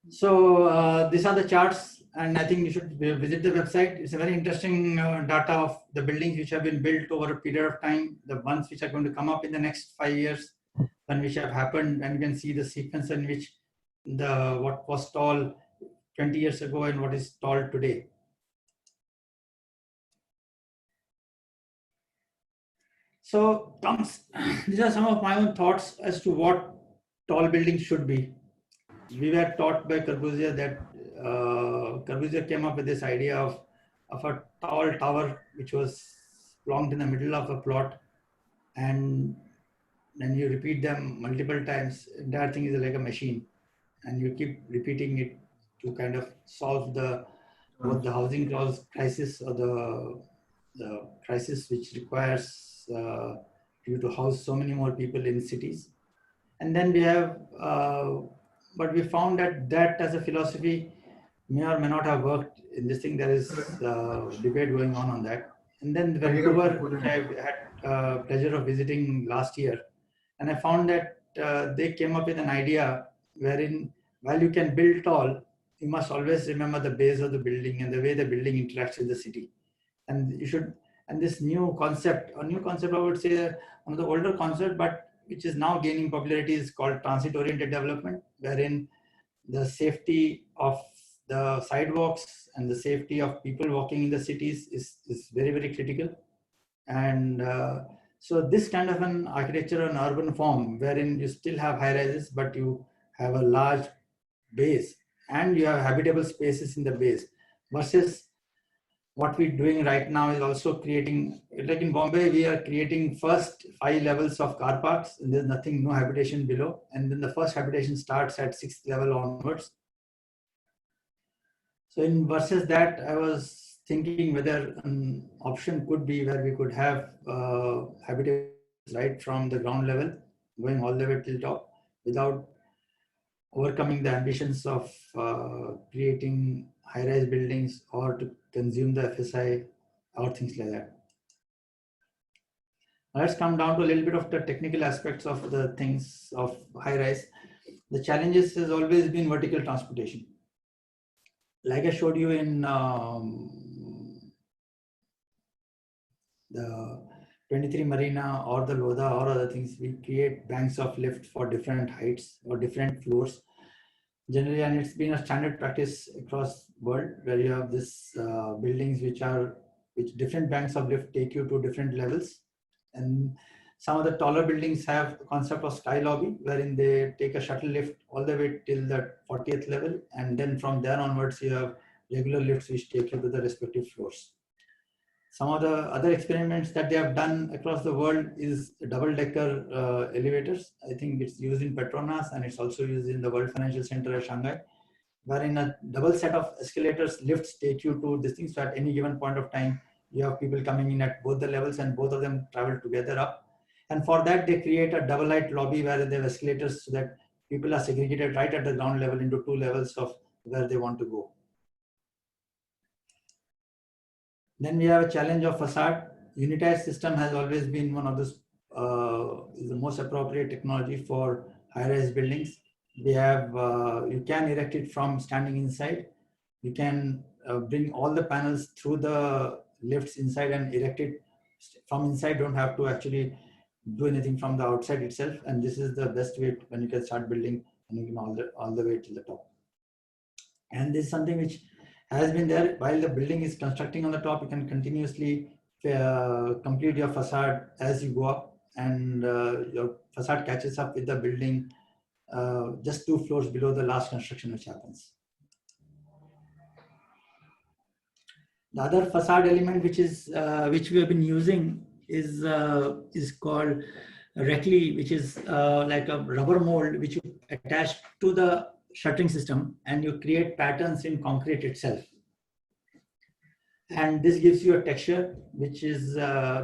So these are the charts, and I think you should visit the website. It's a very interesting data of the buildings which have been built over a period of time, the ones which are going to come up in the next 5 years, and which have happened, and you can see the sequence in which what was tall 20 years ago and what is tall today. So these are some of my own thoughts as to what tall buildings should be. We were taught by Corbusier that Corbusier came up with this idea of a tall tower which was plonked in the middle of a plot, and then you repeat them multiple times. Entire thing is like a machine, and you keep repeating it to kind of solve both the housing crisis or the crisis which requires you to house so many more people in cities. And then we have, but we found that as a philosophy may or may not have worked in this thing. There is debate going on that. And then Vancouver, which I had pleasure of visiting last year, and I found that they came up with an idea wherein while you can build tall, you must always remember the base of the building and the way the building interacts with the city. And you should, and this new concept I would say one of the older concept, but which is now gaining popularity, is called transit-oriented development, wherein the safety of the sidewalks and the safety of people walking in the cities is very, very critical. And so this kind of an architecture, an urban form, wherein you still have high rises, but you have a large base and you have habitable spaces in the base, versus what we're doing right now is also creating, like in Bombay, we are creating first 5 levels of car parks, and there's nothing, no habitation below. And then the first habitation starts at 6th level onwards. So in versus that, I was thinking whether an option could be where we could have habitation right from the ground level, going all the way till top, without overcoming the ambitions of creating high-rise buildings or to consume the FSI or things like that. Let's come down to a little bit of the technical aspects of the things of high-rise. The challenges has always been vertical transportation. Like I showed you in the 23 Marina or the Lodha or other things, we create banks of lift for different heights or different floors. Generally, and it's been a standard practice across the world, where you have this buildings which different banks of lift take you to different levels. And some of the taller buildings have the concept of sky lobby, wherein they take a shuttle lift all the way till the 40th level, and then from there onwards you have regular lifts which take you to the respective floors. Some of the other experiments that they have done across the world is double-decker elevators. I think it's used in Petronas, and it's also used in the World Financial Center at Shanghai, wherein a double set of escalators, lifts take you to this thing. So at any given point of time, you have people coming in at both the levels, and both of them travel together up. And for that, they create a double height lobby where they have escalators so that people are segregated right at the ground level into 2 levels of where they want to go. Then we have a challenge of facade. Unitized system has always been one of the is the most appropriate technology for high-rise buildings. We have you can erect it from standing inside. You can bring all the panels through the lifts inside and erect it from inside. Don't have to actually do anything from the outside itself. And this is the best way when you can start building, and you can all the way to the top. And this is something which has been there while the building is constructing on the top. You can continuously complete your facade as you go up, and your facade catches up with the building just 2 floors below the last construction which happens. The other facade element which we have been using is called Recley, which is like a rubber mold which you attach to the shuttering system, and you create patterns in concrete itself. And this gives you a texture which is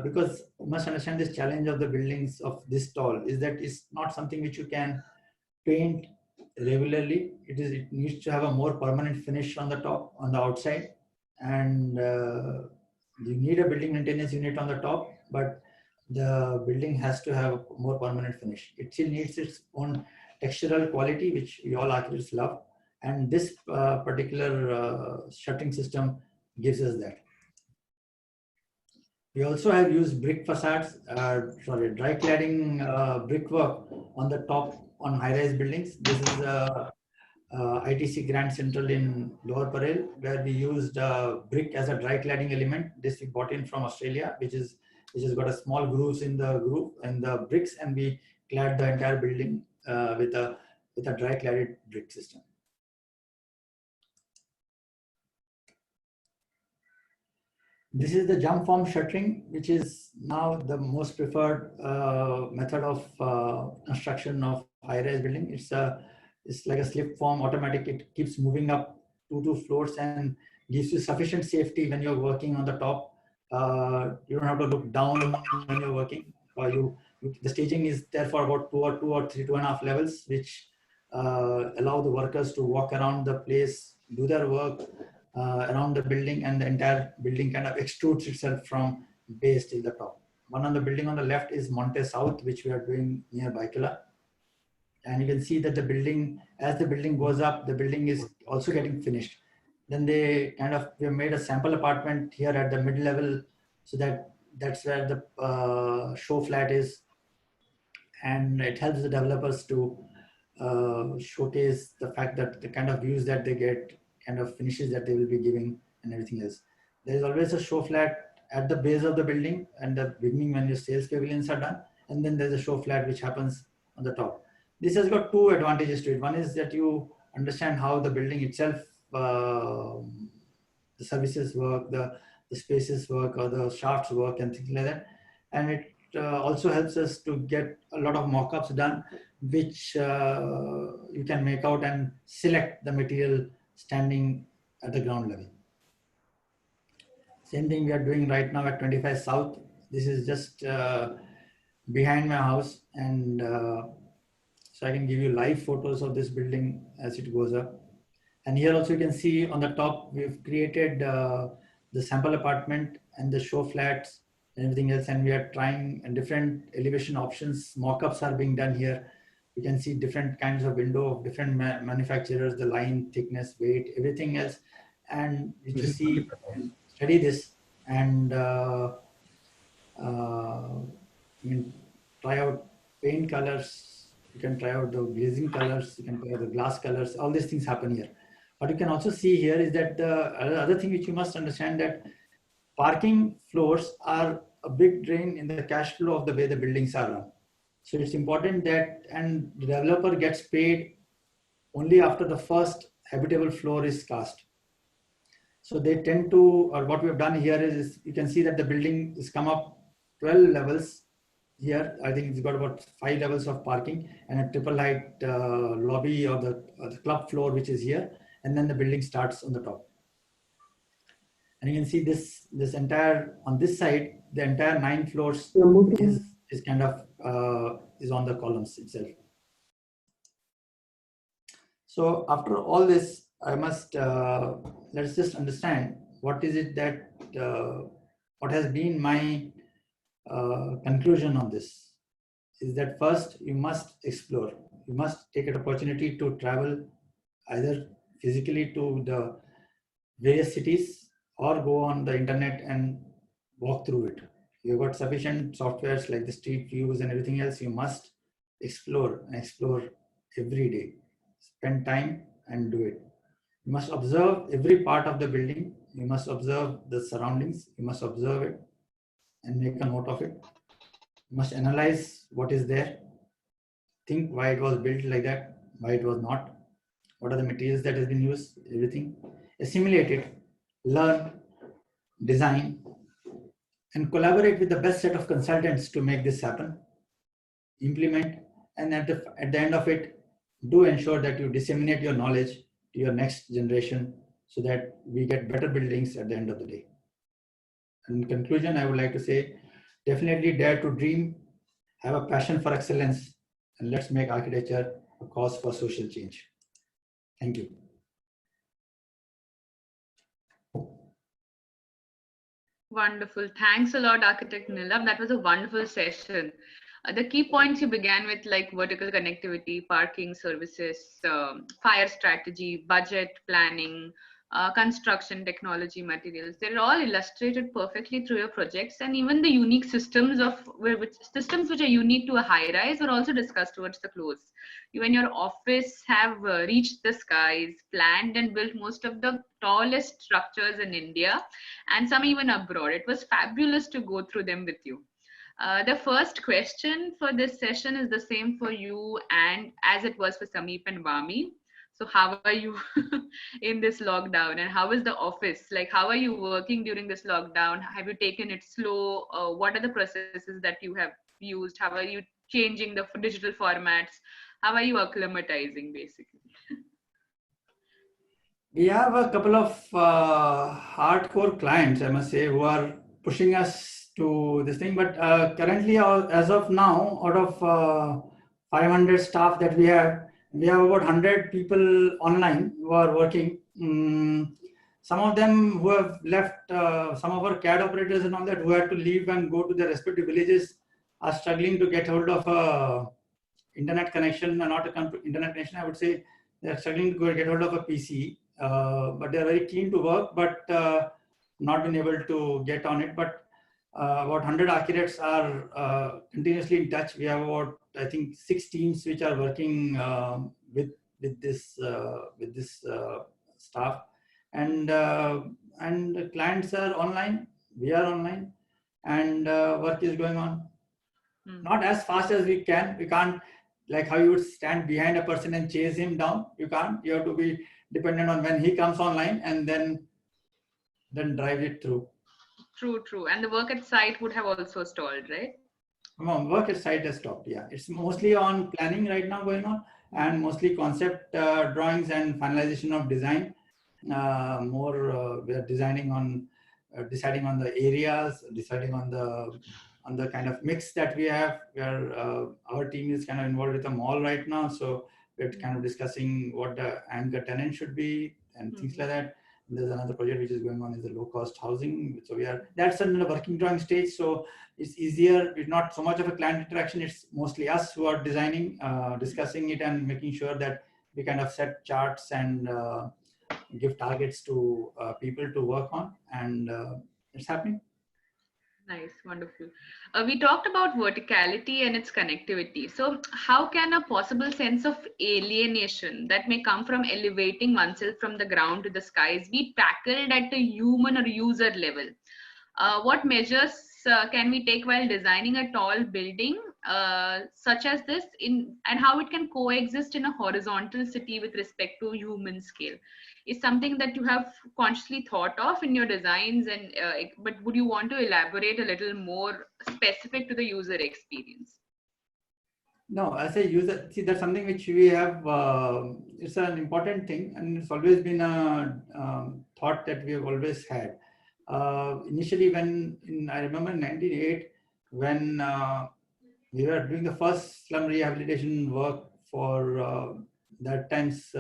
because you must understand this challenge of the buildings of this tall is that it's not something which you can paint regularly. It needs to have a more permanent finish on the top, on the outside, and you need a building maintenance unit on the top, but the building has to have a more permanent finish. It still needs its own textural quality, which we all architects love, and this particular shuttering system gives us that. We also have used brick facades, dry cladding brickwork on the top on high-rise buildings. This is ITC Grand Central in Lower Parel, where we used brick as a dry cladding element. This we bought in from Australia, which has got a small grooves in the bricks, and we clad the entire building with a dry cladded brick system. This is the jump form shuttering, which is now the most preferred method of construction of high-rise building. It's like a slip form, automatic. It keeps moving up 2 floors and gives you sufficient safety when you're working on the top. You don't have to look down when you're working. The staging is there for about 2.5 levels, which allow the workers to walk around the place, do their work around the building, and the entire building kind of extrudes itself from base till the top. One on the building on the left is Monte South, which we are doing near Baikula. And you can see that the building, as the building goes up, the building is also getting finished. Then we have made a sample apartment here at the mid level, so that's where the show flat is, and it helps the developers to showcase the fact that the kind of views that they get, kind of finishes that they will be giving, and everything else. There is always a show flat at the base of the building and the beginning when your sales pavilions are done, and then there's a show flat which happens on the top. This has got 2 advantages to it. One is that you understand how the building itself, the services work, the spaces work, or the shafts work, and things like that. And it also helps us to get a lot of mock-ups done, which you can make out and select the material standing at the ground level. Same thing we are doing right now at 25 South. This is just behind my house, and so I can give you live photos of this building as it goes up. And here also you can see on the top, we've created the sample apartment and the show flats and everything else. And we are trying different elevation options. Mock-ups are being done here. You can see different kinds of window of different manufacturers, the line, thickness, weight, everything else. And you just study this and try out paint colors. You can try out the glazing colors. You can try out the glass colors. All these things happen here. What you can also see here is that the other thing which you must understand, that parking floors are a big drain in the cash flow of the way the buildings are run. So it's important that, and the developer gets paid only after the first habitable floor is cast. So they tend to, or what we have done here is, you can see that the building has come up 12 levels here. I think it's got about 5 levels of parking and a triple height lobby or the club floor, which is here. And then the building starts on the top. And you can see this entire, on this side, the entire 9 floors is kind of is on the columns itself. So after all this, I must let's just understand what is it that what has been my conclusion on this. Is that first you must explore. You must take an opportunity to travel either physically to the various cities or go on the internet and walk through it. You've got sufficient softwares like the street views and everything else. You must explore and explore every day. Spend time and do it. You must observe every part of the building. You must observe the surroundings. You must observe it and make a note of it. You must analyze what is there. Think why it was built like that, why it was not. What are the materials that has been used, everything. Assimilate it, learn, design, and collaborate with the best set of consultants to make this happen. Implement, and at the end of it, do ensure that you disseminate your knowledge to your next generation so that we get better buildings at the end of the day. In conclusion, I would like to say, definitely dare to dream, have a passion for excellence, and let's make architecture a cause for social change. Thank you. Wonderful. Thanks a lot, Architect Nilabh. That was a wonderful session. The key points you began with, like vertical connectivity, parking services, fire strategy, budget planning, construction technology, materials, they're all illustrated perfectly through your projects. And even the unique systems systems which are unique to a high rise are also discussed towards the close. Even your office have reached the skies, planned and built most of the tallest structures in India, and some even abroad. It was fabulous to go through them with you. The first question for this session is the same for you and as it was for Sameep and Vami. So how are you in this lockdown, and how is the office? Like, how are you working during this lockdown? Have you taken it slow? What are the processes that you have used? How are you changing the digital formats? How are you acclimatizing basically? We have a couple of hardcore clients, I must say, who are pushing us to this thing. But currently, as of now, out of 500 staff that we have about 100 people online who are working. Some of them who have left, some of our CAD operators and all that, who had to leave and go to their respective villages, are struggling to get hold of a internet connection, not a internet connection, I would say. They're struggling to get hold of a PC, but they're very keen to work, but not been able to get on it. But about 100 architects are continuously in touch. We have about, I think, 6 teams which are working with this staff, and the clients are online. We are online, and work is going on. Not as fast as we can. We can't, like how you would stand behind a person and chase him down. You can't. You have to be dependent on when he comes online, and then drive it through. True. And the work at site would have also stalled, right? Work at site has stopped. Yeah, it's mostly on planning right now going on, and mostly concept drawings and finalization of design. We are deciding on the areas, deciding on the kind of mix that we have. Where our team is kind of involved with the mall right now, so we're kind of discussing what the anchor tenant should be and things like that. There's another project which is going on, is the low cost housing. So that's in the working drawing stage. So it's easier. It's not so much of a client interaction. It's mostly us who are designing, discussing it, and making sure that we kind of set charts and give targets to people to work on, and it's happening. Nice, wonderful. We talked about verticality and its connectivity. So, how can a possible sense of alienation that may come from elevating oneself from the ground to the skies be tackled at a human or user level? What measures can we take while designing a tall building such as this, and how it can coexist in a horizontal city with respect to human scale? Is something that you have consciously thought of in your designs, and but would you want to elaborate a little more specific to the user experience? No, as a user, see, that's something which we have. It's an important thing, and it's always been a thought that we have always had. Initially, I remember in 1998, when we were doing the first slum rehabilitation work for that time's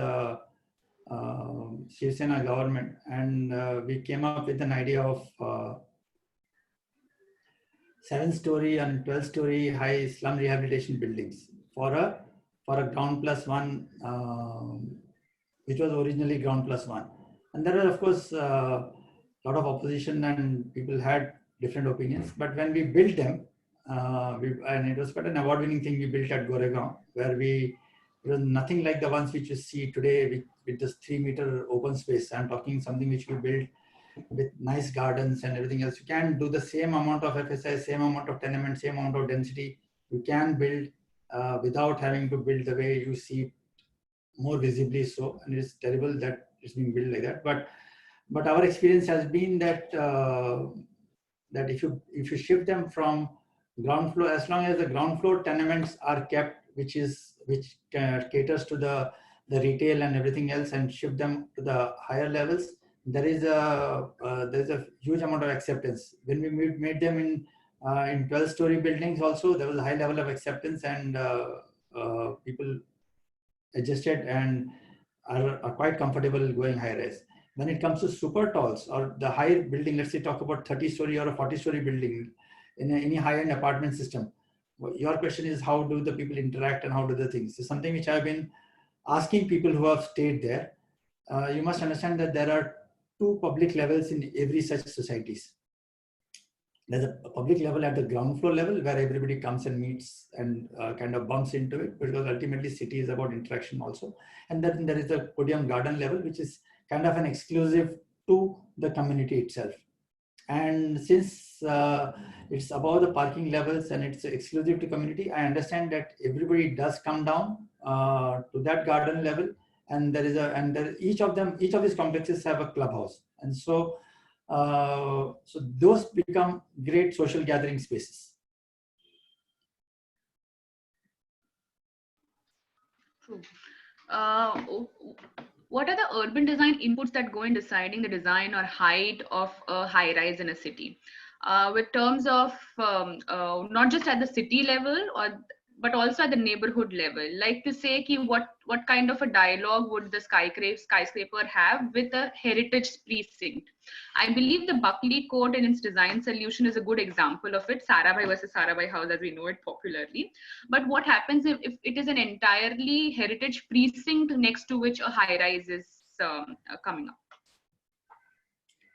Shiv Sena government, and we came up with an idea of 7-story and 12-story high slum rehabilitation buildings for a ground plus one, which was originally ground plus one. And there was, of course, a lot of opposition, and people had different opinions. But when we built them, and it was quite an award-winning thing we built at Gurgaon, where it was nothing like the ones which you see today with this 3-meter open space. I'm talking something which we built with nice gardens and everything else. You can do the same amount of FSI, same amount of tenement, same amount of density. You can build without having to build the way you see more visibly so. And it's terrible that it's being built like that. But our experience has been that that if you shift them from ground floor, as long as the ground floor tenements are kept, which caters to the retail and everything else, and shift them to the higher levels, there's a huge amount of acceptance. When we made them in 12-story buildings also, there was a high level of acceptance, and people adjusted and are quite comfortable going high rise. When it comes to super talls or the higher building, let's say talk about 30-story or a 40-story building in any high-end apartment system, your question is how do the people interact and how do the things. It's something which I've been asking people who have stayed there. You must understand that there are two public levels in every such societies. There's a public level at the ground floor level where everybody comes and meets and kind of bumps into it, because ultimately city is about interaction also. And then there is the podium garden level, which is kind of an exclusive to the community itself. And since it's above the parking levels and it's exclusive to community, I understand that everybody does come down to that garden level, and there is each of these complexes have a clubhouse, and so those become great social gathering spaces. True. What are the urban design inputs that go in deciding the design or height of a high rise in a city? With terms of not just at the city level but also at the neighborhood level, like to say what kind of a dialogue would the skyscraper have with a heritage precinct. I believe the Buckley Court in its design solution is a good example of it, Sarabhai versus Sarabhai house as we know it popularly. But what happens if it is an entirely heritage precinct next to which a high rise is coming up?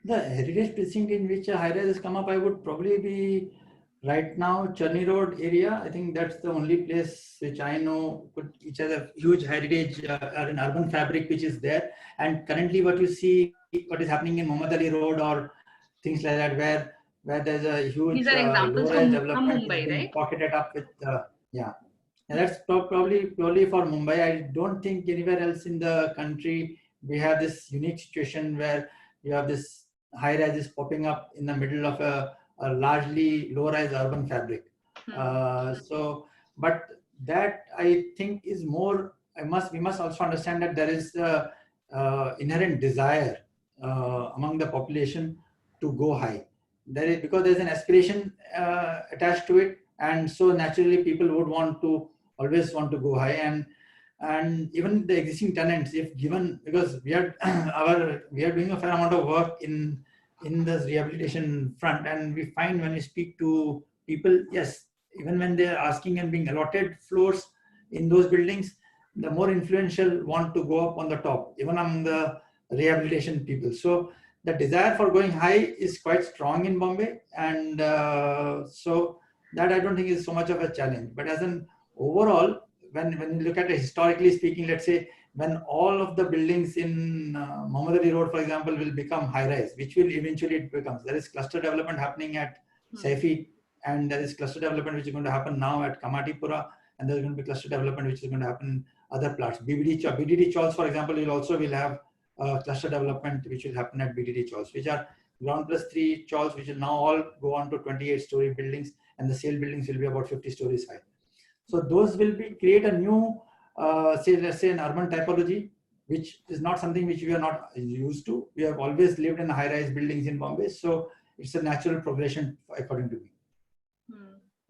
The heritage precinct in which a high rise has come up, I would probably be right now Churni Road area. I think that's the only place which I know which has a huge heritage or an urban fabric which is there. And currently what you see, what is happening in Muhammad Ali Road or things like that, where there's a huge These are examples low-rise from development which is Mumbai, being right? pocketed up with, yeah. And that's probably purely for Mumbai. I don't think anywhere else in the country we have this unique situation where you have this high rises popping up in the middle of a largely low-rise urban fabric. But that I think is more. We must also understand that there is a inherent desire among the population to go high. There is, because there's an aspiration attached to it, and so naturally people would always want to go high. And even the existing tenants, if given, because we are we are doing a fair amount of work in this rehabilitation front, and we find when we speak to people, yes, even when they are asking and being allotted floors in those buildings, the more influential want to go up on the top, even among the rehabilitation people. So the desire for going high is quite strong in Bombay, and so that I don't think is so much of a challenge. But as an overall, when you look at it historically speaking, let's say when all of the buildings in Muhammad Ali Road, for example, will become high-rise, which will eventually it becomes. There is cluster development happening at Saifi, and there is cluster development which is going to happen now at Kamatipura, and there's going to be cluster development which is going to happen in other plots. BDD Chawls, for example, will have cluster development which will happen at BDD Chawls, which are ground plus 3 Chawls, which will now all go on to 28-story buildings, and the sale buildings will be about 50 stories high. So those will create a new, let's say an urban typology, which is not something which we are not used to. We have always lived in high-rise buildings in Bombay, so it's a natural progression according to me.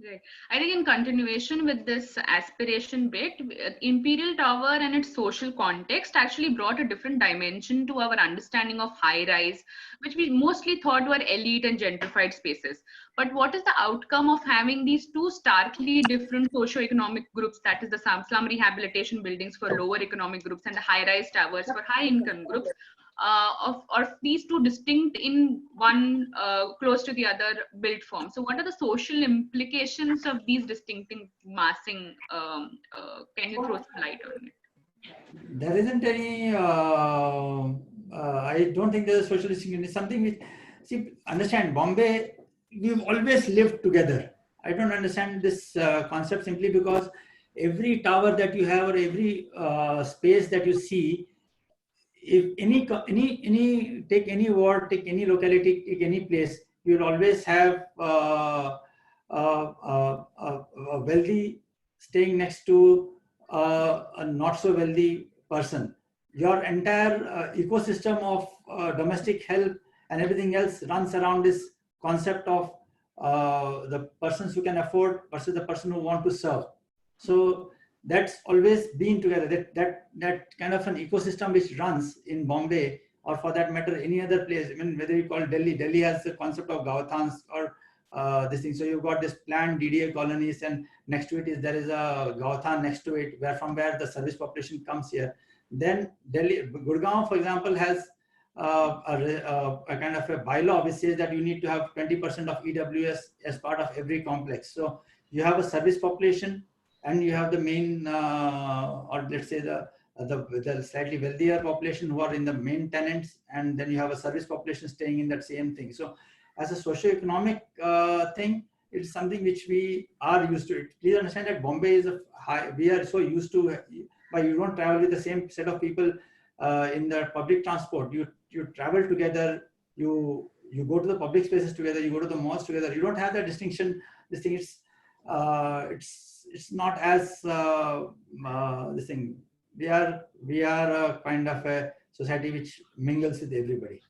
Right. I think in continuation with this aspiration bit, Imperial Tower and its social context actually brought a different dimension to our understanding of high rise, which we mostly thought were elite and gentrified spaces. But what is the outcome of having these two starkly different socio-economic groups, that is the slum rehabilitation buildings for lower economic groups and the high rise towers for high income groups? Of these two distinct in one close to the other built form. So what are the social implications of these distinctive massing? Can you throw some light on it? There isn't any, I don't think there's a social distinction. It's something which, see, understand, Bombay, we've always lived together. I don't understand this concept simply because every tower that you have or every space that you see, if take any ward, take any locality, take any place, you will always have a wealthy staying next to a not so wealthy person. Your entire ecosystem of domestic help and everything else runs around this concept of the persons who can afford versus the person who want to serve. So that's always been together. That kind of an ecosystem which runs in Bombay, or for that matter any other place. I mean, whether you call Delhi has the concept of Gavathans, or this thing. So you've got this planned DDA colonies, and next to it is there is a Gauthan next to it, where the service population comes here. Then Delhi, Gurgaon, for example, has a kind of a bylaw which says that you need to have 20% of EWS as part of every complex. So you have a service population, and you have the main, or let's say the slightly wealthier population who are in the main tenants, and then you have a service population staying in that same thing. So as a socio-economic thing, it's something which we are used to. Please understand that Bombay is we are so used to, but you don't travel with the same set of people in the public transport. You travel together, you go to the public spaces together, you go to the malls together. You don't have that distinction. This thing is, it's not as this thing. We are a kind of a society which mingles with everybody.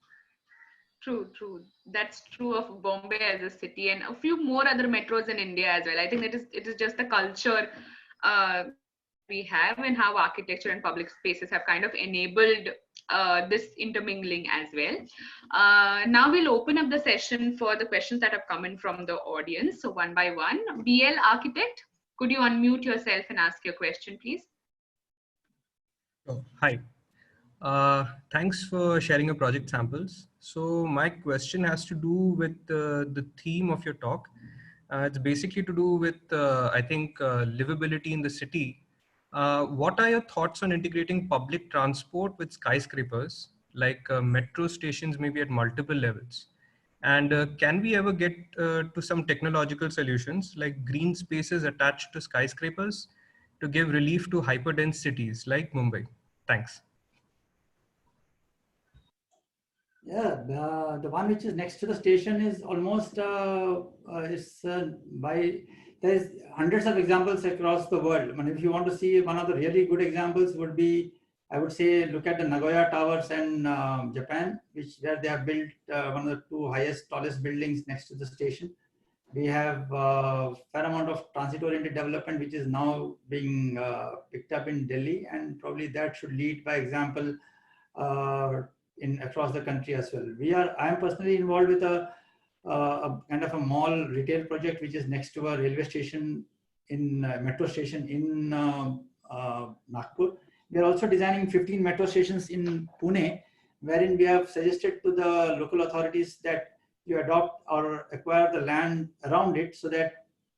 True, true. That's true of Bombay as a city and a few more other metros in India as well. I think it is just the culture that we have and how architecture and public spaces have kind of enabled this intermingling as well. Now we'll open up the session for the questions that have come in from the audience. So one by one, BL Architect, could you unmute yourself and ask your question, please? Oh, hi. Thanks for sharing your project samples. So my question has to do with the theme of your talk. It's basically to do with, I think, livability in the city. What are your thoughts on integrating public transport with skyscrapers, like metro stations maybe at multiple levels? And can we ever get to some technological solutions like green spaces attached to skyscrapers to give relief to hyperdense cities like Mumbai? Thanks. Yeah, the one which is next to the station is almost there's hundreds of examples across the world. I mean, if you want to see one of the really good examples would be, I would say, look at the Nagoya Towers in Japan, where they have built one of the two tallest buildings next to the station. We have a fair amount of transit-oriented development, which is now being picked up in Delhi, and probably that should lead by example across the country as well. I am personally involved with a kind of a mall retail project, which is next to a railway station metro station in Nagpur. We are also designing 15 metro stations in Pune, wherein we have suggested to the local authorities that you adopt or acquire the land around it so that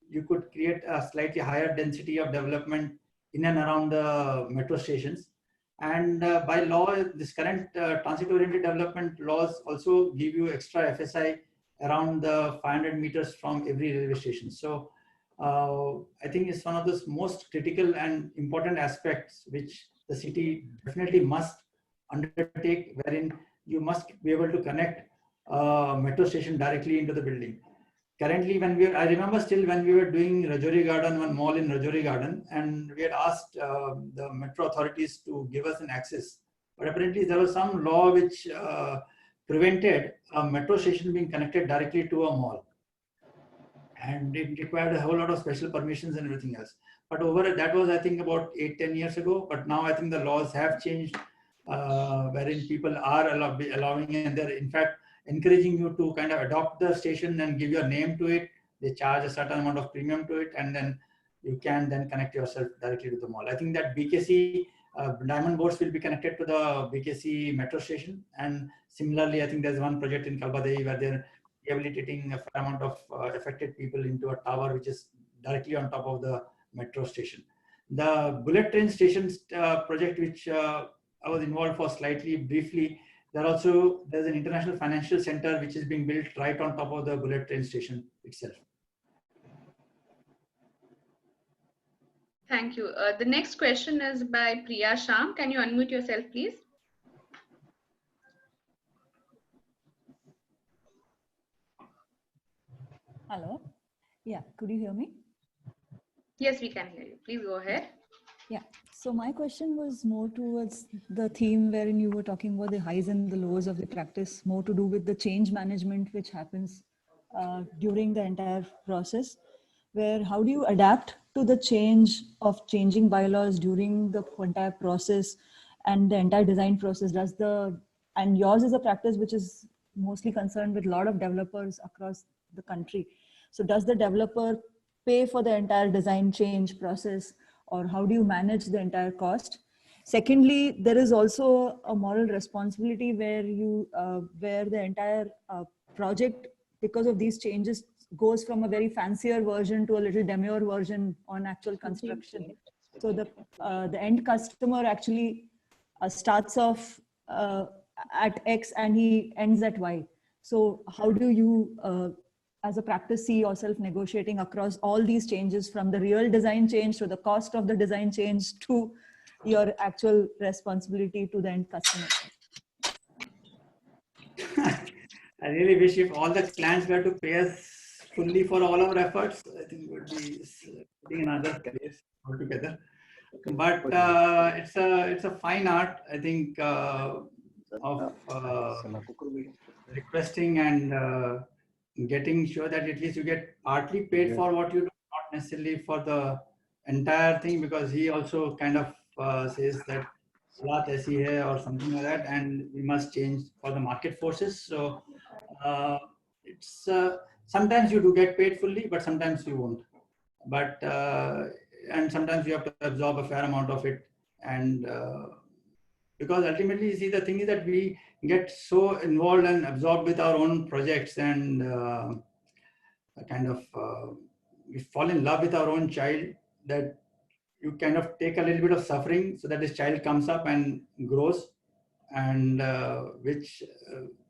you could create a slightly higher density of development in and around the metro stations. And by law, this current transit-oriented development laws also give you extra FSI around the 500 meters from every railway station. So I think it's one of those most critical and important aspects which the city definitely must undertake, wherein you must be able to connect metro station directly into the building. Currently, I remember still when we were doing Rajouri Garden, one mall in Rajouri Garden, and we had asked the metro authorities to give us an access. But apparently there was some law which prevented a metro station being connected directly to a mall. And it required a whole lot of special permissions and everything else. But that was, I think, about 8-10 years ago. But now I think the laws have changed, wherein people are allowing, and they're in fact encouraging you to kind of adopt the station and give your name to it. They charge a certain amount of premium to it, and then you can then connect yourself directly to the mall. I think that BKC diamond boards will be connected to the BKC metro station. And similarly, I think there's one project in Kalbadevi where they're rehabilitating a fair amount of affected people into a tower which is directly on top of the metro station. The bullet train stations project, which I was involved for slightly briefly, there's an international financial center which is being built right on top of the bullet train station itself. Thank you. The next question is by Priya Sham. Can you unmute yourself, please? Hello. Yeah, could you hear me? Yes, we can hear you. Please go ahead. Yeah. So my question was more towards the theme wherein you were talking about the highs and the lows of the practice, more to do with the change management which happens during the entire process, where how do you adapt to the change of changing bylaws during the entire process and the entire design process? And yours is a practice which is mostly concerned with a lot of developers across the country. So does the developer pay for the entire design change process, or how do you manage the entire cost? Secondly, there is also a moral responsibility where the entire project, because of these changes, goes from a very fancier version to a little demure version on actual construction. So the end customer actually starts off at X and he ends at Y. So how do you, as a practice, see yourself negotiating across all these changes, from the real design change to the cost of the design change to your actual responsibility to the end customer? I really wish if all the clients were to pay us fully for all our efforts, I think we would be putting in another place altogether. But it's a fine art, I think, of requesting and getting sure that at least you get partly paid for what you do, not necessarily for the entire thing, because he also kind of says that Salat aisi hai or something like that, and we must change for the market forces. So it's sometimes you do get paid fully, but sometimes you won't. But and sometimes you have to absorb a fair amount of it, and because ultimately, you see, the thing is that we get so involved and absorbed with our own projects, and kind of we fall in love with our own child, that you kind of take a little bit of suffering so that this child comes up and grows, and which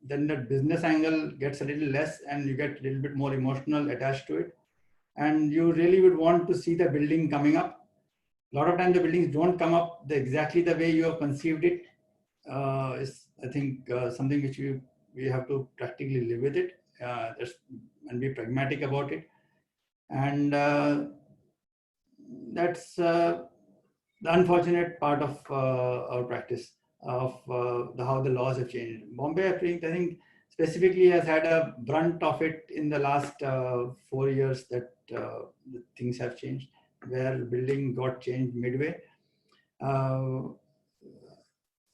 then the business angle gets a little less, and you get a little bit more emotional attached to it, and you really would want to see the building coming up. A lot of times the buildings don't come up exactly the way you have conceived it. Is, I think, something which we have to practically live with it, and be pragmatic about it. And that's the unfortunate part of our practice of how the laws have changed. Bombay, I think specifically has had a brunt of it in the last 4 years, that things have changed, where building got changed midway.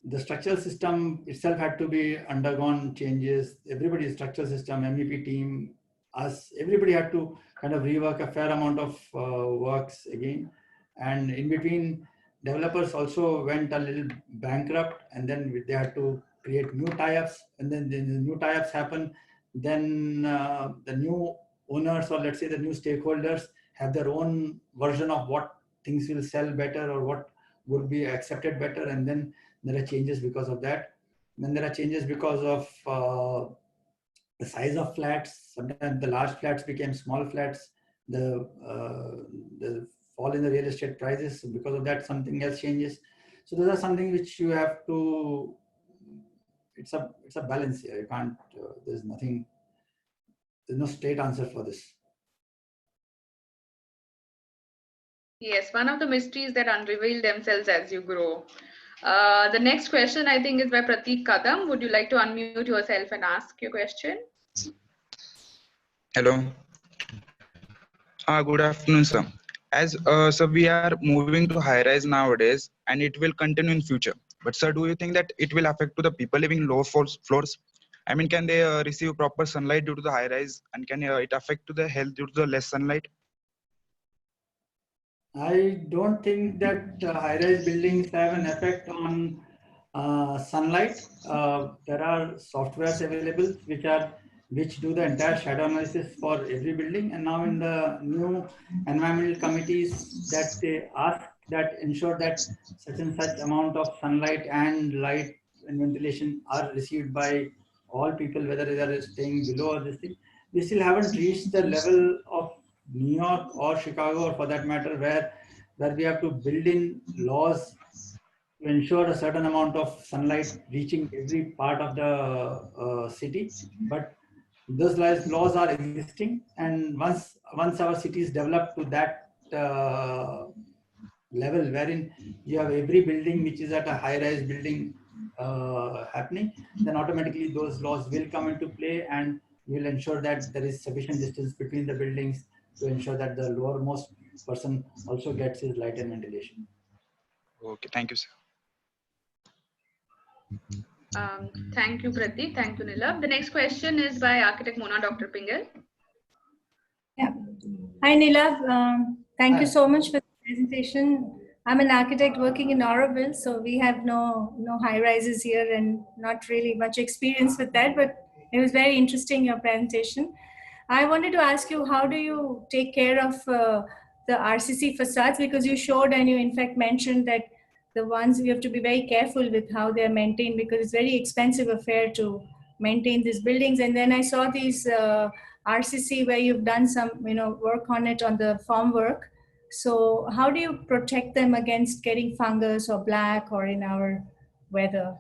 The structural system itself had to be undergone changes. Everybody's structural system, MEP team, us, everybody had to kind of rework a fair amount of works again. And in between, developers also went a little bankrupt, and then they had to create new tie-ups. And then the new tie-ups happen. Then the new owners, or let's say the new stakeholders, have their own version of what things will sell better or what would be accepted better. And then there are changes because of that. Then there are changes because of the size of flats. Sometimes the large flats became small flats. The fall in the real estate prices, because of that, something else changes. So those are something which you have to. It's a balance here. You can't. There's nothing. There's no straight answer for this. Yes, one of the mysteries that unreveal themselves as you grow. The next question, I think, is by Prateek Kadam. Would you like to unmute yourself and ask your question? Hello. Good afternoon, sir. As so we are moving to high rise nowadays, and it will continue in future. But sir, do you think that it will affect to the people living low floors? I mean, can they receive proper sunlight due to the high rise, and can it affect to the health due to the less sunlight? I don't think that high-rise buildings have an effect on sunlight. There are softwares available which do the entire shadow analysis for every building. And now in the new environmental committees, that they ask that ensure that such and such amount of sunlight and light and ventilation are received by all people, whether they are staying below or this thing. We still haven't reached the level of New York or Chicago, or for that matter, where we have to build in laws to ensure a certain amount of sunlight reaching every part of the city. But those laws are existing, and once our cities develop to that level, wherein you have every building which is at a high-rise building happening, then automatically those laws will come into play, and will ensure that there is sufficient distance between the buildings to ensure that the lowermost person also gets his light and ventilation. Okay, thank you, sir. Thank you, Prateek. Thank you, Nilabh. The next question is by Architect Mona Dr. Pingle. Yeah, Hi Nilabh, thank you Hi. so much for the presentation. I'm an architect working in Auroville, so we have no high rises here and not really much experience with that, but it was very interesting, your presentation. I wanted to ask you, how do you take care of the RCC facades? Because you showed and you in fact mentioned that the ones you have to be very careful with how they are maintained, because it's very expensive affair to maintain these buildings. And then I saw these RCC where you've done some work on it on the formwork. So how do you protect them against getting fungus or black or in our weather?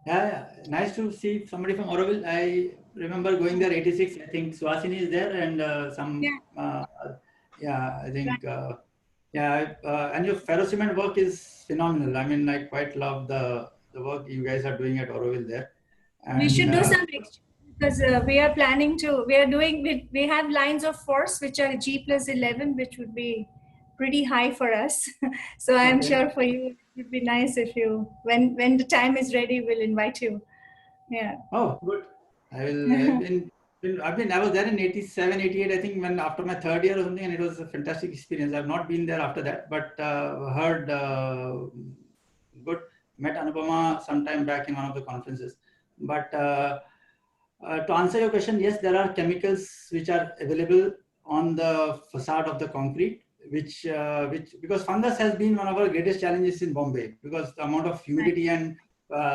Yeah, nice to see somebody from Auroville. I remember going there 86. I think Swasini is there and some, Yeah. yeah, I think, yeah, and your ferrocement work is phenomenal. I mean, I quite love the work you guys are doing at Auroville there. We And should do some exchange because we are planning to, we have lines of force which are G+11, which would be pretty high for us. So I'm okay. sure for you, it would be nice if you, when the time is ready, we'll invite you. Yeah. Oh, good. I will. I was there in 87, 88. I think when after my third year or something, and it was a fantastic experience. I've not been there after that, but heard good. Met Anupama sometime back in one of the conferences. But to answer your question, yes, there are chemicals which are available on the facade of the concrete, which because fungus has been one of our greatest challenges in Bombay because the amount of humidity and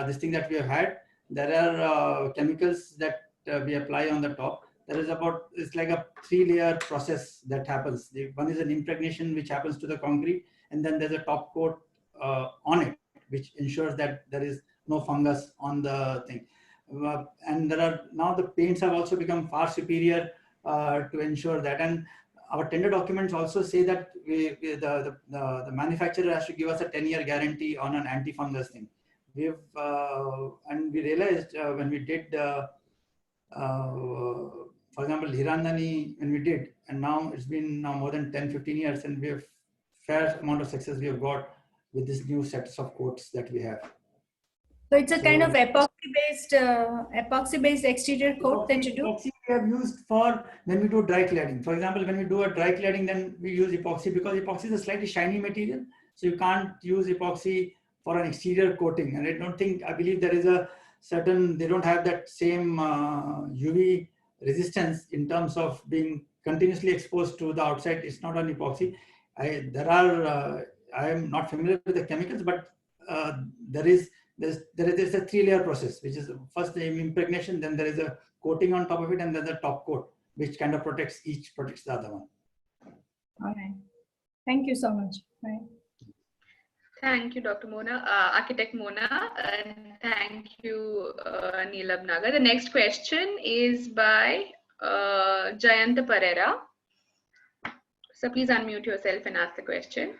this thing that we have had. There are chemicals that we apply on the top. There is it's like a 3-layer process that happens. One is an impregnation which happens to the concrete, and then there's a top coat on it, which ensures that there is no fungus on the thing. And there are now the paints have also become far superior to ensure that. And our tender documents also say that the manufacturer has to give us a 10-year guarantee on an anti-fungus thing. And we realized when we did, for example, Hiranandani, when we did, and now it's been now more than 10, 15 years, and we have fair amount of success we have got with this new sets of coats that we have. So it's a kind of epoxy-based exterior coat that you do? Epoxy we have used for when we do dry cladding. For example, when we do a dry cladding, then we use epoxy because epoxy is a slightly shiny material. So you can't use epoxy for an exterior coating. And I believe there is a certain, they don't have that same UV resistance in terms of being continuously exposed to the outside. It's not an epoxy. I am not familiar with the chemicals, but there's a 3-layer process, which is first the impregnation, then there is a coating on top of it, and then the top coat, which kind of protects the other one. All right. Thank you so much. Bye. Thank you, Dr. Mona, Architect Mona, and thank you, Nilabh Nagar. The next question is by Jayanta Pereira. So please unmute yourself and ask the question.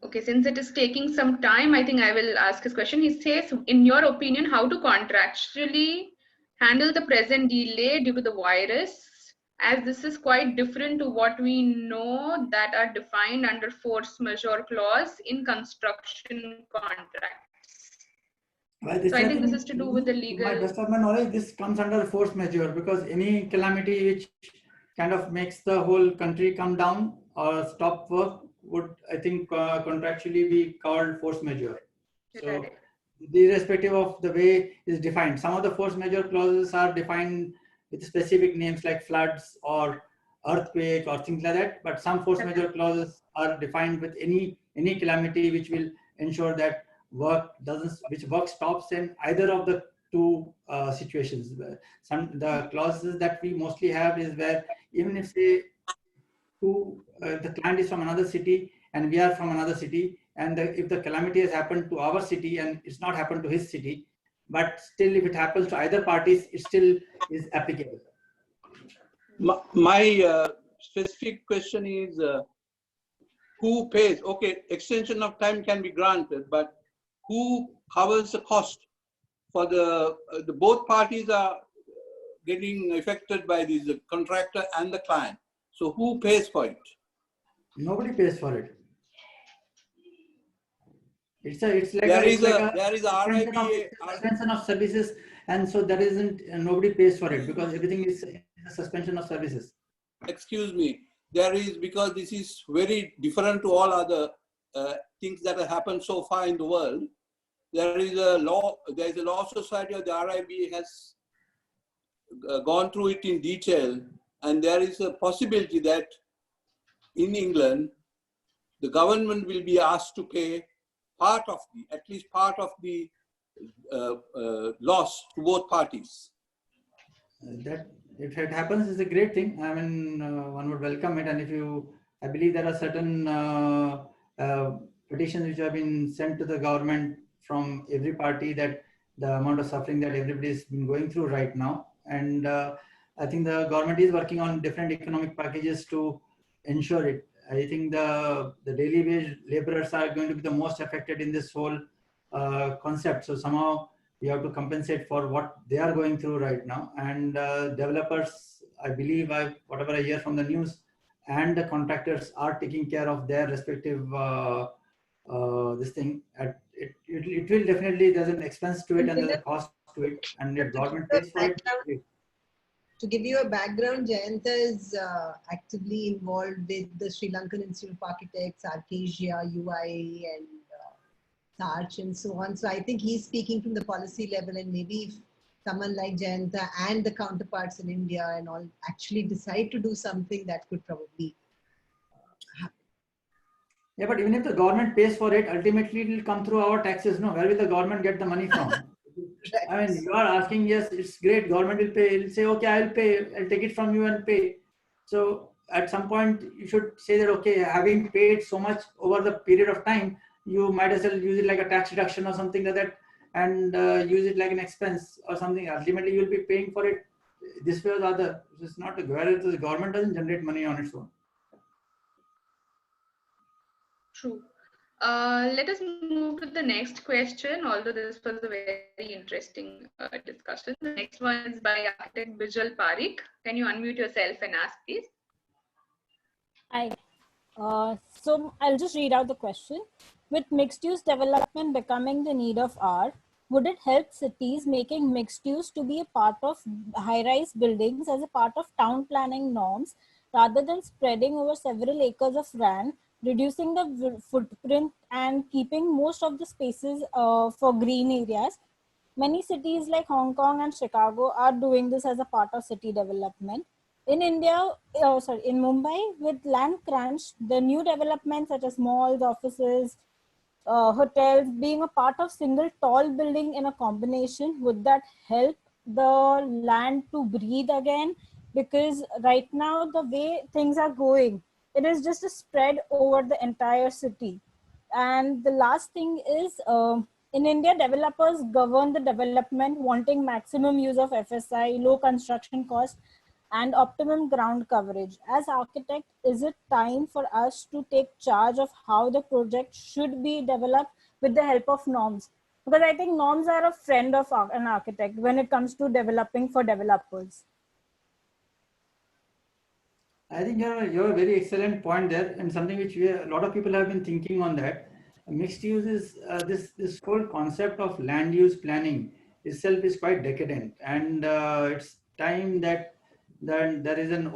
Okay, since it is taking some time, I think I will ask his question. He says, in your opinion, how to contractually handle the present delay due to the virus, as this is quite different to what we know that are defined under force majeure clause in construction contracts. Well, So I think this is to do with the legal. To my best of my knowledge, this comes under force majeure because any calamity which kind of makes the whole country come down or stop work would, I think, contractually be called force majeure. So, irrespective of the way it is defined, some of the force majeure clauses are defined with specific names like floods or earthquake or things like that. But some force majeure clauses are defined with any calamity which will ensure that work stops in either of the two situations. The clauses that we mostly have is where even if say the client is from another city and we are from another city, and if the calamity has happened to our city and it's not happened to his city, but still if it happens to either parties, it still is applicable. My specific question is who pays? Okay, extension of time can be granted, but who covers the cost for the both parties are getting affected by this, the contractor and the client. So who pays for it? Nobody pays for it. It's like There is a RIBA. suspension of services, and so there isn't, nobody pays for it because everything is a suspension of services. Excuse me. There is, because this is very different to all other things that have happened so far in the world. There is a law. There is a law society of the RIBA has gone through it in detail, and there is a possibility that in England, the government will be asked to pay part of at least part of the loss to both parties. That if it happens is a great thing. I mean, one would welcome it. And I believe there are certain petitions which have been sent to the government from every party, that the amount of suffering that everybody has been going through right now. And I think the government is working on different economic packages to ensure it. I think the daily wage laborers are going to be the most affected in this whole concept. So somehow we have to compensate for what they are going through right now. And developers, I believe, whatever I hear from the news, and the contractors are taking care of their respective this thing. It will definitely, there's an expense to it and there's a cost to it, and if government pays for it. To give you a background, Jayanta is actively involved with the Sri Lankan Institute of Architects, Architecture, UI, and Sarch, and so on. So I think he's speaking from the policy level, and maybe if someone like Jayanta and the counterparts in India and all actually decide to do something, that could probably happen. Yeah, but even if the government pays for it, ultimately it will come through our taxes. No, where will the government get the money from? I mean, you are asking, yes, it's great, government will pay. It'll say, okay, I'll pay, I'll take it from you and pay. So at some point, you should say that, okay, having paid so much over the period of time, you might as well use it like a tax reduction or something like that, and use it like an expense or something. Ultimately, you'll be paying for it this way or the other. It's not the government doesn't generate money on its own. True. Let us move to the next question, although this was a very interesting discussion. The next one is by architect Bijal Parikh. Can you unmute yourself and ask, please? Hi. So I'll just read out the question. With mixed-use development becoming the need of hour, would it help cities making mixed use to be a part of high-rise buildings as a part of town planning norms rather than spreading over several acres of land, reducing the footprint and keeping most of the spaces for green areas? Many cities like Hong Kong and Chicago are doing this as a part of city development. In in Mumbai, with land crunch, the new developments such as malls, offices, hotels being a part of single tall building in a combination, would that help the land to breathe again? Because right now, the way things are going, it is just a spread over the entire city. And the last thing is, in India, developers govern the development wanting maximum use of FSI, low construction cost, and optimum ground coverage. As architect, is it time for us to take charge of how the project should be developed with the help of norms? Because I think norms are a friend of an architect when it comes to developing for developers. I think you have a very excellent point there, and something which a lot of people have been thinking on that. Mixed use is this whole concept of land use planning itself is quite decadent, and it's time that there is an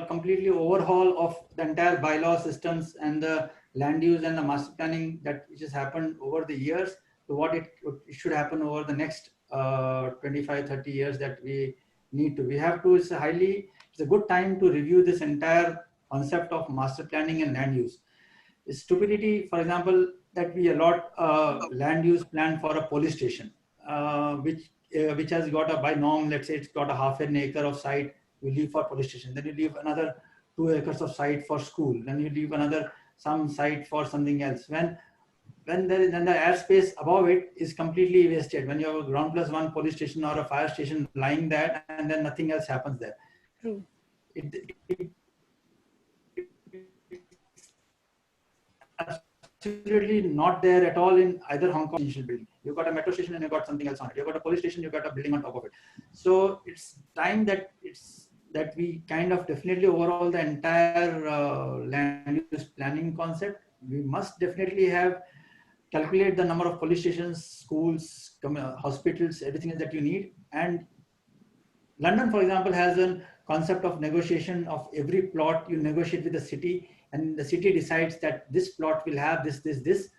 completely overhaul of the entire bylaw systems and the land use and the master planning which has happened over the years to what it should happen over the next 25-30 years that we need to. We have to. It's a good time to review this entire concept of master planning and land use. It's stupidity, for example, that we allot land use plan for a police station, which has got by norm, let's say it's got a half an acre of site, you leave for police station, then you leave another 2 acres of site for school, then you leave some site for something else. When the airspace above it is completely wasted, when you have a ground plus one police station or a fire station lying there, and then nothing else happens there. True. Absolutely not there at all in either Hong Kong building. You've got a metro station and you've got something else on it. You've got a police station, you've got a building on top of it. So it's time that we kind of definitely overhaul the entire land use planning concept. We must definitely have calculate the number of police stations, schools, hospitals, everything that you need. And London, for example, has a concept of negotiation of every plot. You negotiate with the city, and the city decides that this plot will have this,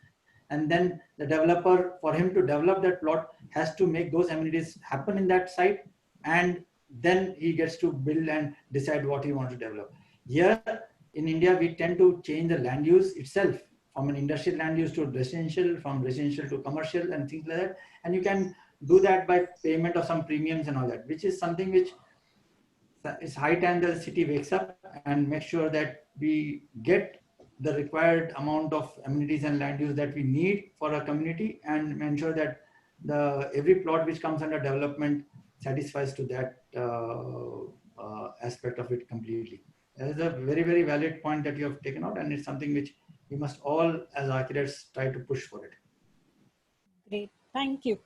and then the developer, for him to develop that plot, has to make those amenities happen in that site, and then he gets to build and decide what he wants to develop. Here in India, we tend to change the land use itself from an industrial land use to residential, from residential to commercial, and things like that. And you can do that by payment of some premiums and all that, which is something which it's high time that the city wakes up and makes sure that we get the required amount of amenities and land use that we need for our community, and ensure that every plot which comes under development satisfies to that aspect of it completely. That is a very, very valid point that you have taken out, and it's something which we must all as architects try to push for it. Great, thank you.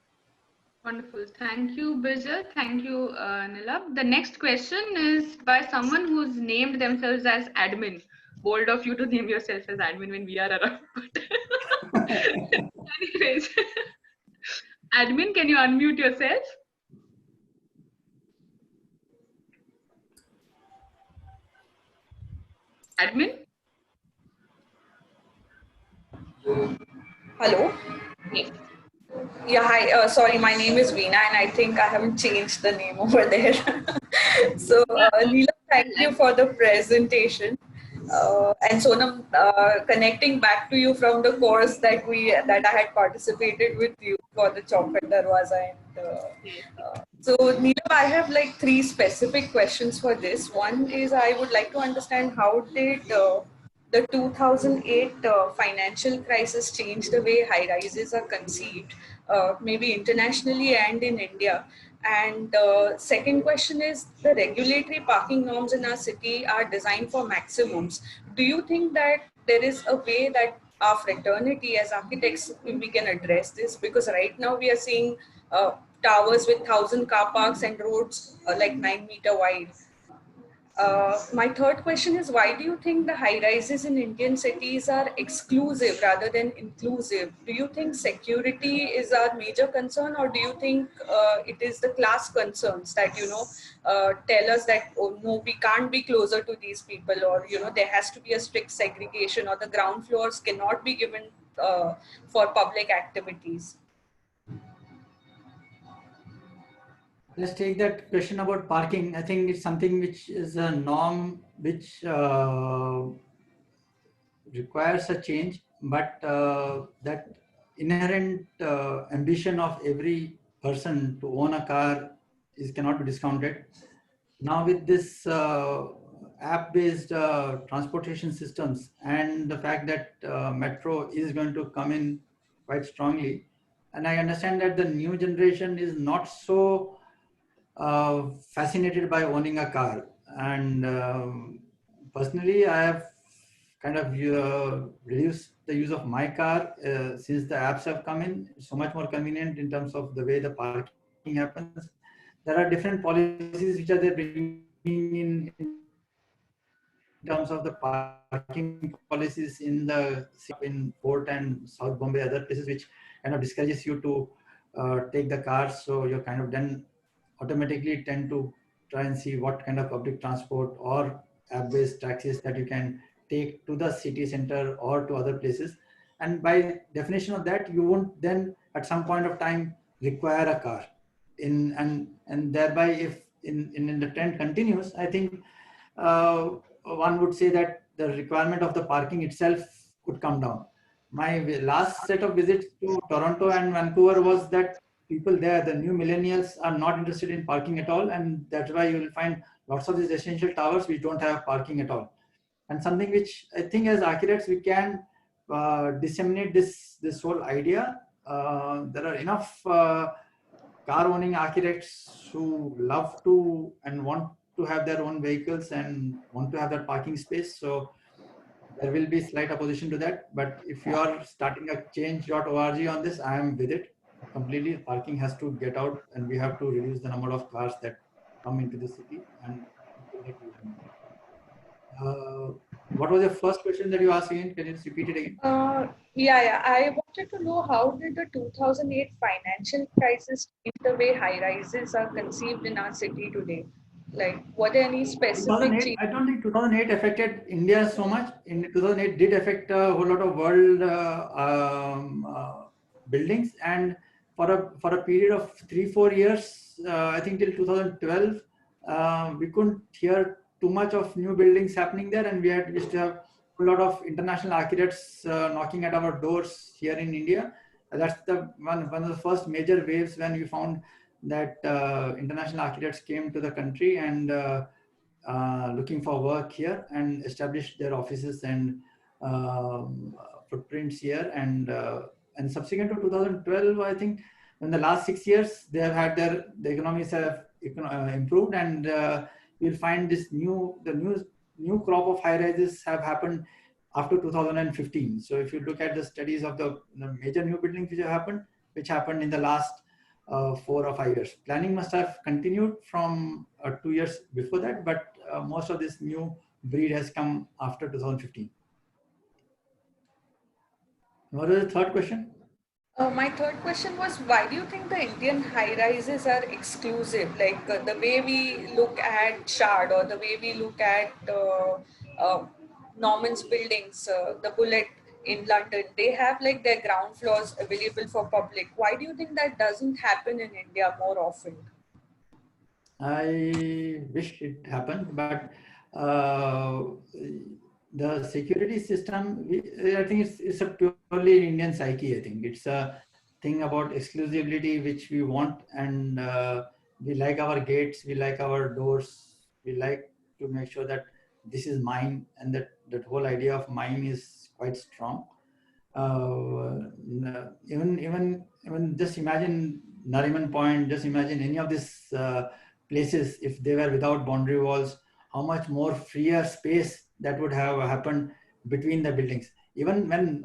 Wonderful. Thank you, Bijal. Thank you, Nilabh. The next question is by someone who's named themselves as admin. Bold of you to name yourself as admin when we are around. Anyways, admin, can you unmute yourself? Admin? Hello. Yes. Yeah, hi. Sorry, my name is Veena, and I think I haven't changed the name over there. So, Neela, thank you for the presentation. And Sonam, connecting back to you from the course that I had participated with you for the Chowkat Darwaza. So, Neela, I have like 3 specific questions for this. One is I would like to understand how did the 2008 financial crisis changed the way high-rises are conceived, maybe internationally and in India. And second question is, the regulatory parking norms in our city are designed for maximums. Do you think that there is a way that our fraternity as architects, we can address this? Because right now we are seeing towers with 1,000 car parks and roads like 9 meter wide. My third question is, why do you think the high rises in Indian cities are exclusive rather than inclusive? Do you think security is our major concern, or do you think it is the class concerns that, tell us that, oh, no, we can't be closer to these people, or, there has to be a strict segregation, or the ground floors cannot be given for public activities? Let's take that question about parking. I think it's something which is a norm which requires a change, but that inherent ambition of every person to own a car cannot be discounted. Now with this app-based transportation systems, and the fact that metro is going to come in quite strongly, and I understand that the new generation is not so fascinated by owning a car. And personally, I have kind of reduced the use of my car since the apps have come in. It's so much more convenient in terms of the way the parking happens. There are different policies which are there bringing in terms of the parking policies in Port and South Bombay, other places, which kind of discourages you to take the car. So you're kind of then automatically tend to try and see what kind of public transport or app-based taxis that you can take to the city center or to other places. And by definition of that, you won't then at some point of time require a car. And thereby, if in the trend continues, I think one would say that the requirement of the parking itself could come down. My last set of visits to Toronto and Vancouver was that people there, the new millennials, are not interested in parking at all, and that's why you will find lots of these residential towers which don't have parking at all. And something which I think as architects we can disseminate this whole idea. There are enough car owning architects who love to and want to have their own vehicles and want to have that parking space. So there will be slight opposition to that. But if you are starting a change.org on this, I am with it completely. Parking has to get out, and we have to reduce the number of cars that come into the city and people like you. What was your first question that you asked again? Can you just repeat it again? Yeah. I wanted to know, how did the 2008 financial crisis change the way high-rises are conceived in our city today? Like, were there any specific 2008, changes? I don't think 2008 affected India so much. In 2008 did affect a whole lot of world buildings, and for a period of 3-4 years, I think till 2012, we couldn't hear too much of new buildings happening there, and we used to have a lot of international architects knocking at our doors here in India. That's the one of the first major waves when we found that international architects came to the country and looking for work here and established their offices and footprints here. And subsequent to 2012, I think, in the last 6 years, they have had the economies have improved, and you'll find the new crop of high rises have happened after 2015. So if you look at the studies of the major new buildings which happened in the last 4 or 5 years. Planning must have continued from 2 years before that, but most of this new breed has come after 2015. What was the third question? My third question was, why do you think the Indian high-rises are exclusive? Like the way we look at Shard, or the way we look at Norman's buildings, the Bullet in London, they have like their ground floors available for public. Why do you think that doesn't happen in India more often? I wish it happened, but the security system, I think it's a purely Indian psyche. I think it's a thing about exclusivity which we want, and we like our gates, we like our doors, we like to make sure that this is mine, and that whole idea of mine is quite strong. Even just imagine Nariman Point, just imagine any of these places, if they were without boundary walls, how much more freer space that would have happened between the buildings. Even when,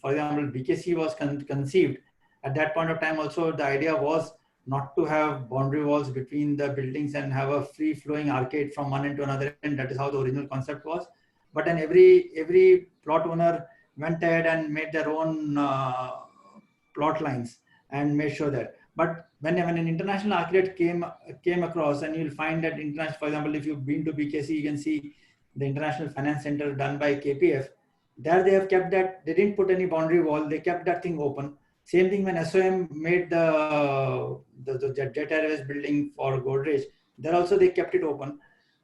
for example, BKC was conceived, at that point of time also the idea was not to have boundary walls between the buildings and have a free flowing arcade from one end to another end. That is how the original concept was. But then every plot owner went ahead and made their own plot lines and made sure that. But when an international architect came across, and you'll find that international, for example, if you've been to BKC, you can see the International Finance Center done by KPF. There they have kept that, they didn't put any boundary wall, they kept that thing open. Same thing when SOM made the Jet Airways building for Godrej, there also they kept it open.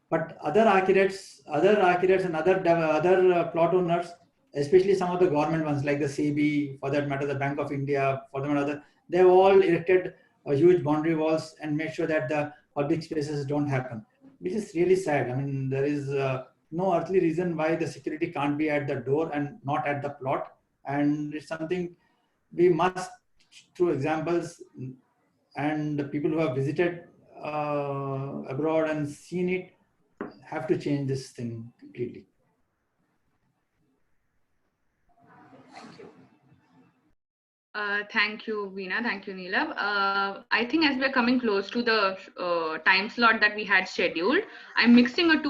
But other architects and other plot owners, especially some of the government ones like the SEBI, for that matter, the Bank of India, for that matter, they have all erected huge boundary walls and made sure that the public spaces don't happen, which is really sad. I mean, there is no earthly reason why the security can't be at the door and not at the plot. And it's something we must, through examples and the people who have visited abroad and seen it, have to change this thing completely. Thank you, Veena. Thank you, Nilabh. I think as we're coming close to the time slot that we had scheduled, I'm mixing up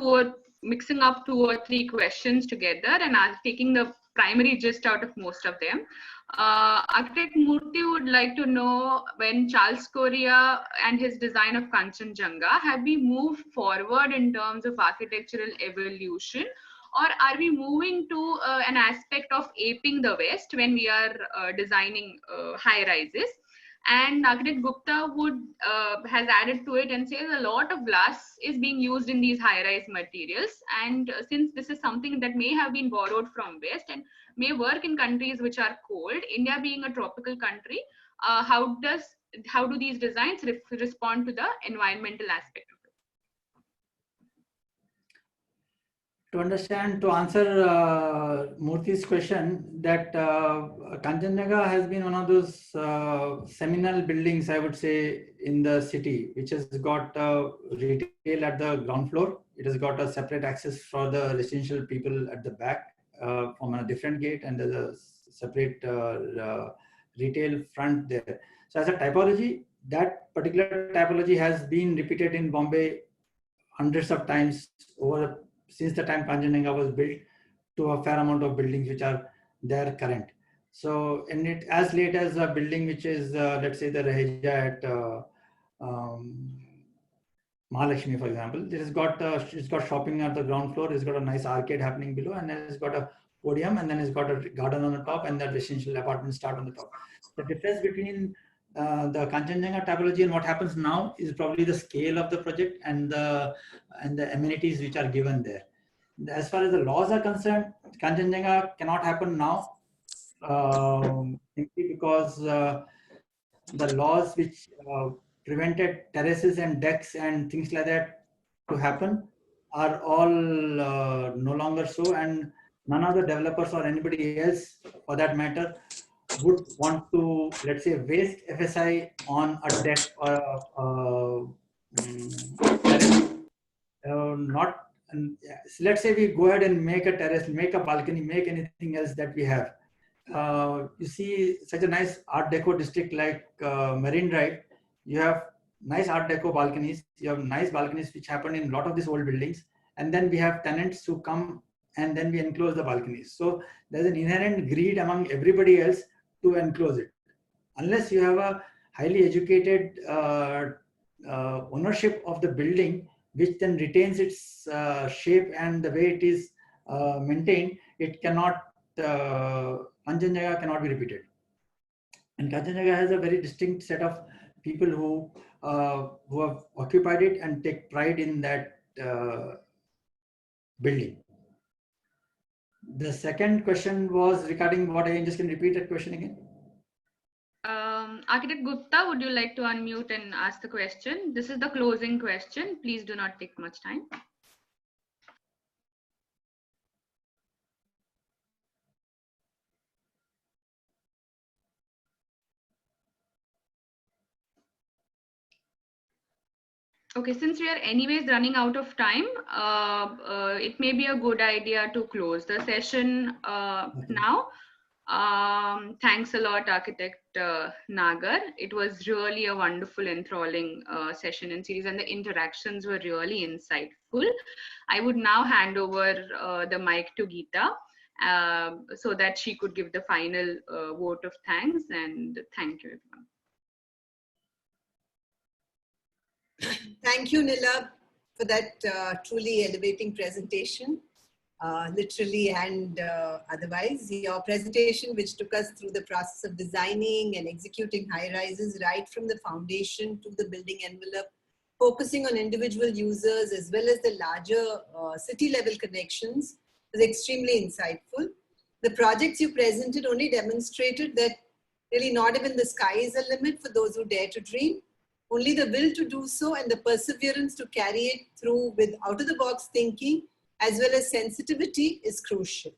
2 or 3 questions together, and I'm taking the primary gist out of most of them. Architect Murthy would like to know, when Charles Correa and his design of Kanchenjunga, have we moved forward in terms of architectural evolution, or are we moving to an aspect of aping the West when we are designing high rises? And Architect Gupta has added to it and says a lot of glass is being used in these high-rise materials. And since this is something that may have been borrowed from West and may work in countries which are cold, India being a tropical country, how do these designs respond to the environmental aspect of it? To answer Murthy's question, that Kanchenjunga has been one of those seminal buildings, I would say, in the city, which has got retail at the ground floor. It has got a separate access for the residential people at the back from a different gate, and there's a separate retail front there. So as a typology, that particular typology has been repeated in Bombay hundreds of times over since the time Kanchenjunga was built, to a fair amount of buildings which are there current. So, and it as late as a building which is, let's say the Raheja at Mahalakshmi, for example, it's got shopping at the ground floor. It's got a nice arcade happening below, and then it's got a podium, and then it's got a garden on the top, and the residential apartments start on the top. The difference between the Kanchenjunga typology and what happens now is probably the scale of the project and the amenities which are given there. As far as the laws are concerned, Kanchenjunga cannot happen now, simply because the laws which prevented terraces and decks and things like that to happen are all no longer so, and none of the developers or anybody else for that matter would want to, let's say, waste FSI on a deck or terrace. Not, let's say we go ahead and make a terrace, make a balcony, make anything else that we have. You see such a nice Art Deco district like Marine Drive. You have nice Art Deco balconies. You have nice balconies which happen in a lot of these old buildings. And then we have tenants who come and then we enclose the balconies. So there's an inherent greed among everybody else to enclose it. Unless you have a highly educated ownership of the building, which then retains its shape and the way it is maintained, it cannot, Kanchenjunga cannot be repeated. And Kanchenjunga has a very distinct set of people who have occupied it and take pride in that building. The second question was regarding what? I just can repeat that question again. Architect Gupta, would you like to unmute and ask the question? This is the closing question. Please do not take much time. Okay, since we are anyways running out of time, it may be a good idea to close the session now. Thanks a lot, Architect Nagar. It was really a wonderful, enthralling session and series, and the interactions were really insightful. I would now hand over the mic to Geeta so that she could give the final vote of thanks, and thank you, everyone. Thank you, Nilabh, for that truly elevating presentation. Literally and otherwise. Your presentation, which took us through the process of designing and executing high-rises right from the foundation to the building envelope, focusing on individual users as well as the larger city-level connections, was extremely insightful. The projects you presented only demonstrated that really not even the sky is a limit for those who dare to dream. Only the will to do so and the perseverance to carry it through with out-of-the-box thinking as well as sensitivity is crucial.